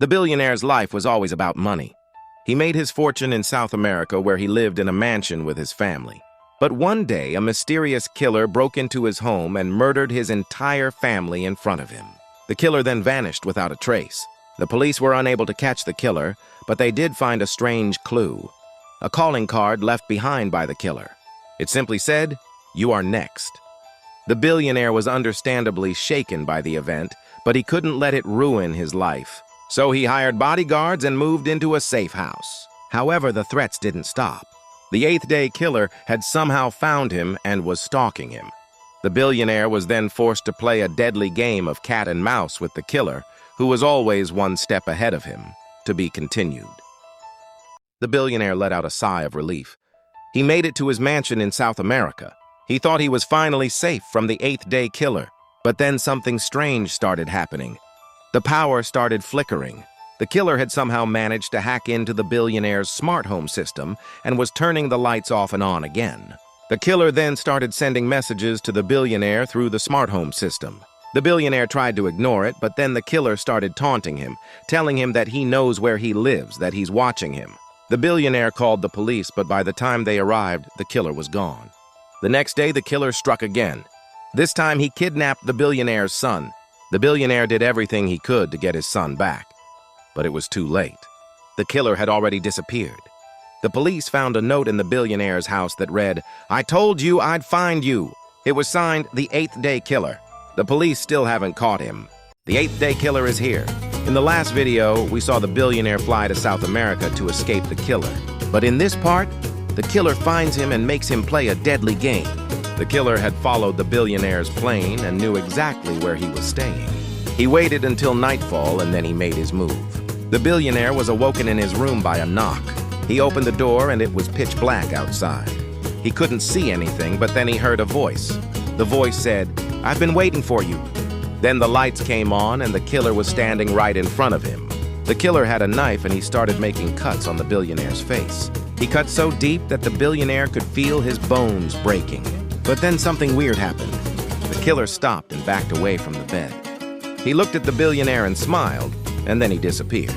The billionaire's life was always about money. He made his fortune in South America, where he lived in a mansion with his family. But one day, a mysterious killer broke into his home and murdered his entire family in front of him. The killer then vanished without a trace. The police were unable to catch the killer, but they did find a strange clue: a calling card left behind by the killer. It simply said, "You are next." The billionaire was understandably shaken by the event, but he couldn't let it ruin his life. So he hired bodyguards and moved into a safe house. However, the threats didn't stop. The eighth-day killer had somehow found him and was stalking him. The billionaire was then forced to play a deadly game of cat and mouse with the killer, who was always one step ahead of him. To be continued. The billionaire let out a sigh of relief. He made it to his mansion in South America. He thought he was finally safe from the eighth-day killer. But then something strange started happening. The power started flickering. The killer had somehow managed to hack into the billionaire's smart home system and was turning the lights off and on again. The killer then started sending messages to the billionaire through the smart home system. The billionaire tried to ignore it, but then the killer started taunting him, telling him that he knows where he lives, that he's watching him. The billionaire called the police, but by the time they arrived, the killer was gone. The next day, the killer struck again. This time, he kidnapped the billionaire's son. The billionaire did everything he could to get his son back, but it was too late. The killer had already disappeared. The police found a note in the billionaire's house that read, "I told you I'd find you." It was signed the eighth-day killer. The police still haven't caught him. The eighth-day killer is here. In the last video, we saw the billionaire fly to South America to escape the killer. But in this part, the killer finds him and makes him play a deadly game. The killer had followed the billionaire's plane and knew exactly where he was staying. He waited until nightfall and then he made his move. The billionaire was awoken in his room by a knock. He opened the door and it was pitch black outside. He couldn't see anything, but then he heard a voice. The voice said, "I've been waiting for you." Then the lights came on and the killer was standing right in front of him. The killer had a knife and he started making cuts on the billionaire's face. He cut so deep that the billionaire could feel his bones breaking. But then something weird happened. The killer stopped and backed away from the bed. He looked at the billionaire and smiled, and then he disappeared.